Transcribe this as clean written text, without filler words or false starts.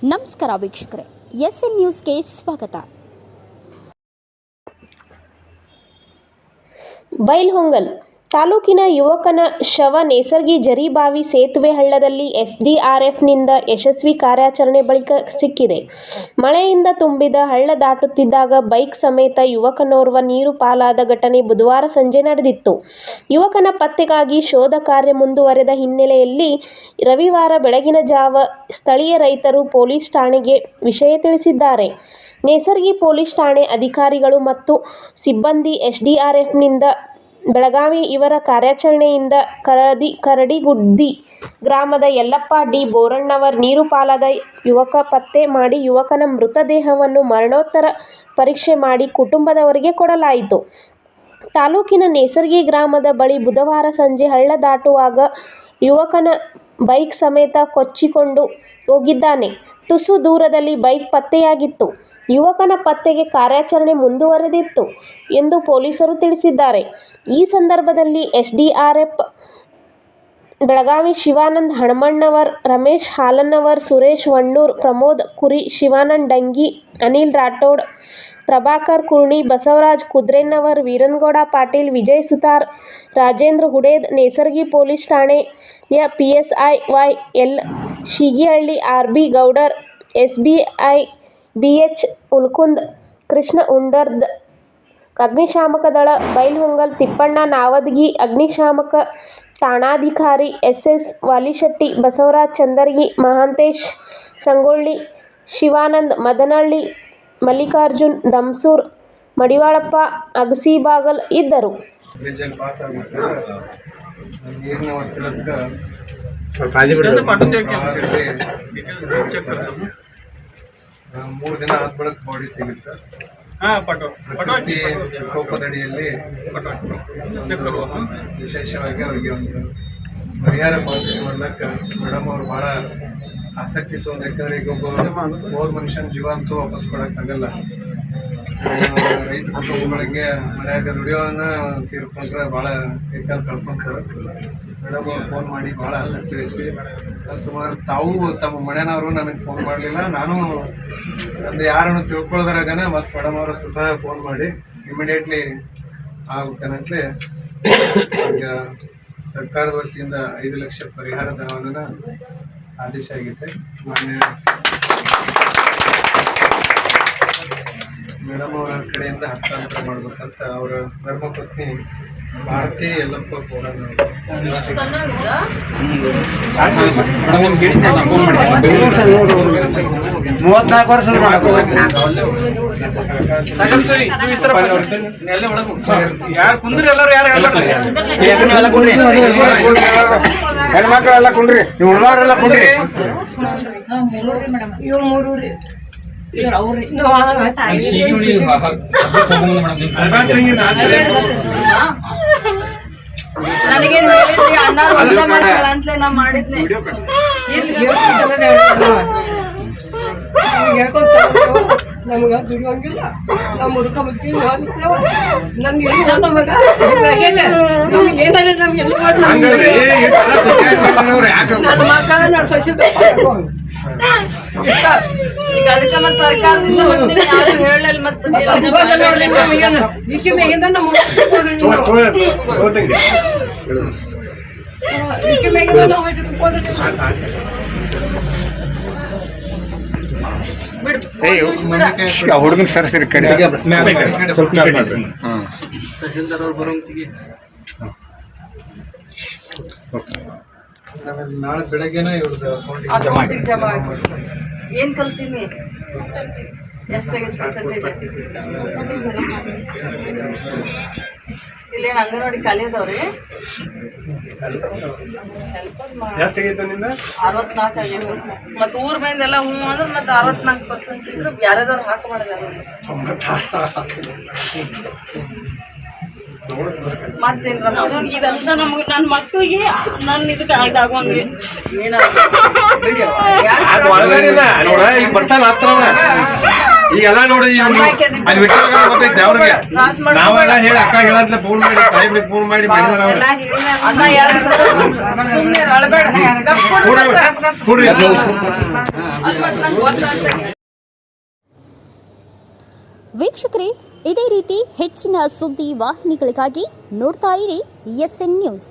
ನಮಸ್ಕಾರ ವೀಕ್ಷಕರೇ, SN ನ್ಯೂಸ್ಗೆ ಸ್ವಾಗತ. ಬೈಲಹೊಂಗಲ ತಾಲೂಕಿನ ಯುವಕನ ಶವ ನೇಸರ್ಗಿ ಜರಿಬಾವಿ ಸೇತುವೆ ಹಳ್ಳದಲ್ಲಿ SDRFನಿಂದ ಯಶಸ್ವಿ ಕಾರ್ಯಾಚರಣೆ ಬಳಿಕ ಸಿಕ್ಕಿದೆ. ಮಳೆಯಿಂದ ತುಂಬಿದ ಹಳ್ಳ ದಾಟುತ್ತಿದ್ದಾಗ ಬೈಕ್ ಸಮೇತ ಯುವಕನೋರ್ವ ನೀರು ಪಾಲಾದ ಘಟನೆ ಬುಧವಾರ ಸಂಜೆ ನಡೆದಿತ್ತು. ಯುವಕನ ಪತ್ತೆಗಾಗಿ ಶೋಧ ಕಾರ್ಯ ಮುಂದುವರೆದ ಹಿನ್ನೆಲೆಯಲ್ಲಿ ರವಿವಾರ ಬೆಳಗಿನ ಜಾವ ಸ್ಥಳೀಯ ರೈತರು ಪೊಲೀಸ್ ಠಾಣೆಗೆ ವಿಷಯ ತಿಳಿಸಿದ್ದಾರೆ. ನೇಸರ್ಗಿ ಪೊಲೀಸ್ ಠಾಣೆ ಅಧಿಕಾರಿಗಳು ಮತ್ತು ಸಿಬ್ಬಂದಿ SDRFನಿಂದ ಬೆಳಗಾವಿ ಇವರ ಕಾರ್ಯಾಚರಣೆಯಿಂದ ಕರಡಿಗುದ್ದಿ ಗ್ರಾಮದ ಯಲ್ಲಪ್ಪ ಡಿ ಬೋರಣ್ಣವರ ನೀರು ಪಾಲಾದ ಯುವಕ ಪತ್ತೆ ಮಾಡಿ ಯುವಕನ ಮೃತದೇಹವನ್ನು ಮರಣೋತ್ತರ ಪರೀಕ್ಷೆ ಮಾಡಿ ಕುಟುಂಬದವರಿಗೆ ಕೊಡಲಾಯಿತು. ತಾಲೂಕಿನ ನೇಸರ್ಗಿ ಗ್ರಾಮದ ಬಳಿ ಬುಧವಾರ ಸಂಜೆ ಹಳ್ಳ ದಾಟುವಾಗ ಯುವಕನ ಬೈಕ್ ಸಮೇತ ಕೊಚ್ಚಿಕೊಂಡು ಹೋಗಿದ್ದಾನೆ. ತುಸು ದೂರದಲ್ಲಿ ಬೈಕ್ ಪತ್ತೆಯಾಗಿತ್ತು. ಯುವಕನ ಪತ್ತೆಗೆ ಕಾರ್ಯಾಚರಣೆ ಮುಂದುವರೆದಿತ್ತು ಎಂದು ಪೊಲೀಸರು ತಿಳಿಸಿದ್ದಾರೆ. ಈ ಸಂದರ್ಭದಲ್ಲಿ SDRF ಬೆಳಗಾವಿ ಶಿವಾನಂದ ಹಣಮಣ್ಣವರ್, ರಮೇಶ್ ಹಾಲನ್ನವರ್, ಸುರೇಶ್ ವಣ್ಣೂರ್, ಪ್ರಮೋದ್ ಕುರಿ, ಶಿವಾನಂದ ಡಂಗಿ, ಅನಿಲ್ ರಾಠೋಡ್, ಪ್ರಭಾಕರ್ ಕುರ್ಣಿ, ಬಸವರಾಜ್ ಕುದ್ರೆನ್ನವರ್, ವೀರನಗೌಡ ಪಾಟೀಲ್, ವಿಜಯ್ ಸುತಾರ್, ರಾಜೇಂದ್ರ ಹುಡೇದ್, ನೇಸರ್ಗಿ ಪೊಲೀಸ್ ಠಾಣೆಯ PSI YL Shigihalli, RB Goudar, SBI BH Ulkund, Krishna Undard, ಅಗ್ನಿಶಾಮಕ ದಳ ಬೈಲಹೊಂಗಲ ತಿಪ್ಪಣ್ಣ ನಾವದಗಿ, ಅಗ್ನಿಶಾಮಕ ಠಾಣಾಧಿಕಾರಿ SS ವಾಲಿಶೆಟ್ಟಿ, ಬಸವರಾಜ್ ಚಂದರಗಿ, ಮಹಾಂತೇಶ್ ಸಂಗೊಳ್ಳಿ, ಶಿವಾನಂದ್ ಮದನಹಳ್ಳಿ, ಮಲ್ಲಿಕಾರ್ಜುನ್ ದಮಸೂರ್, ಮಡಿವಾಳಪ್ಪ ಅಗಸಿಬಾಗಲ್ ಇದ್ದರು. ಮೂರು ದಿನ ಆದ ಬಳಿಕ ಬಾಡಿ ಸಿಗುತ್ತೆ. ಕೋಪದಡಿಯಲ್ಲಿ ವಿಶೇಷವಾಗಿ ಅವರಿಗೆ ಒಂದು ಪರಿಹಾರ ಪಾಲಿಸಿ ಮಾಡ್ಲಿಕ್ಕೆ ಮೇಡಮ್ ಅವ್ರು ಭಾಳ ಆಸಕ್ತಿ ಇತ್ತು. ಯಾಕಂದ್ರೆ ಈಗ ಒಬ್ಬ ಮನುಷ್ಯನ ಜೀವ ಅಂತೂ ವಾಪಸ್ ಕೊಡೋಕ್ಕಾಗಲ್ಲ. ರೈತ ಕುಟುಂಬಗಳಿಗೆ ಮನ್ಯಾಗ ದುಡಿಯೋನ ತೀರ್ಕೊಂಡ್ರೆ ಭಾಳ ಕೈಕಾಲು ಕಳ್ಕೊಂತಾರೆ. ಮೇಡಮ್ ಅವ್ರು ಫೋನ್ ಮಾಡಿ ಭಾಳ ಆಸಕ್ತಿ ವಹಿಸಿ ಸುಮಾರು ತಾವು ತಮ್ಮ ಮನೆಯವರು ನನಗೆ ಫೋನ್ ಮಾಡಲಿಲ್ಲ. ನಾನು ಒಂದು ಯಾರನ್ನು ತಿಳ್ಕೊಳ್ಳೋದ್ರಾಗನ ಮತ್ತು ಮೇಡಮ್ ಅವರು ಸ್ವತಃ ಫೋನ್ ಮಾಡಿ ಇಮಿಡಿಯೇಟ್ಲಿ ಆಗುತ್ತೇನಂತಲೇ ಈಗ ಸರ್ಕಾರದ ವತಿಯಿಂದ 5 ಲಕ್ಷ ಪರಿಹಾರ ಧನವನ್ನು ಆದೇಶ ಆಗೈತೆ. ಮಾನ್ಯ ಮೇಡಮ್ ಅವರ ಕಡೆಯಿಂದ ಹಸ್ತಾಂತರ ಮಾಡ್ಬೇಕಂತ ಅವರ ಧರ್ಮಪತ್ನಿ ಭಾರತಿ ಯಲ್ಲಪ್ಪ ಬೋರಣ್ಣ 34 ವರ್ಷ ಹೆಣ್ಮಕ್ಳೆಲ್ಲ ಕುಂಡ್ರಿ, ನೀವು ಉಳ್ದವ್ರೆಲ್ಲ ಕುಂಡ್ರಿ. ನನಗೇನು ಹೇಳಿದ್ರಿ ಅಣ್ಣ ಅಂತಲೇ ನಾ ಮಾಡಿದ್ನೆ. ನಮ್ಗ ದುಡಿಯೋಂಗಿಲ್ಲ, ನಮ್ಮ ಹುಡುಕ ಮುಖ್ಯ ನಮ್ಗೆ ಈಗ ಅದಕ್ಕೆ ಮತ್ತೆ ಸರ್ಕಾರದಿಂದ ಬಂದಿವಿ, ಯಾರು ಹೇಳಲ್ಲ. ಮತ್ತೆ ಈಕೆ ಮೇಗಿಂದ ನಮ್ಮ ಈಕೆ ಮೇಗಿಂದ ನಾವು ಹುಡುಗನ ಸರಸರಿ ಕಡೆ ನಾಳೆ ಬೆಳಗ್ಗೆನ ಇವ್ರದ್ದು ಅಕೌಂಟಿಗೆ ಜಮಾ ಆಗಿ ಏನ್ ಕಲ್ತೀನಿ, ಎಷ್ಟಾಗೈತೆ ಪರ್ಸೆಂಟೇಜ್? ಇಲ್ಲೇನು ಅಂಗನವಾಡಿ ಖಾಲಿ ಅದಾವ್ರಿ? 64 ಆಗೈತೆ. ಮತ್ತೆ ಊರ್ ಬಂದೆಲ್ಲ ಹ್ಞೂ ಅಂದ್ರೆ ಮತ್ತೆ 64% ಇದ್ರೆ ಯಾರ್ಯಾರು ಹಾಕ ಮಾಡಿದಾರ. ಮತ್ತೇನ್ರ ಇದಂತ ನಮ್ಗೆ ನನ್ನ ಮಕ್ಕಳಿಗೆ ನನ್ನ ಇದಕ್ಕೆ ಇದಾಗುವಂಗೆ ಏನಾಗ ಈಗೆಲ್ಲ ನೋಡಿ ಅಲ್ಲಿ ಬಿಟ್ಟು ಗೊತ್ತೈತೆ ಅವ್ರಿಗೆ ನಾವೆಲ್ಲ ಹೇಳಿ ಅಕ್ಕ ಹೇಳಂತ ಫೋನ್ ಮಾಡಿ ಸಾಹೇಬ್ರಿಗೆ ಫೋನ್ ಮಾಡಿ ಮಾಡಿದಾರ ಅವ್ರು ಅನ್ನ ಯಾರು ಸುಮ್ನೆ ಅಳಬೇಡ ಕೂಡ್ರಿ ಅಲ್ಲಿ ಮತ್ತೆ ನಂಗೆ ಗೊತ್ತಾಗ್ತದೆ. ವೀಕ್ಷಕರೇ, ಇದೇ ರೀತಿ ಹೆಚ್ಚಿನ ಸುದ್ದಿ ವಾಹಿನಿಗಳಿಗಾಗಿ ನೋಡ್ತಾ ಇರಿ SN ನ್ಯೂಸ್.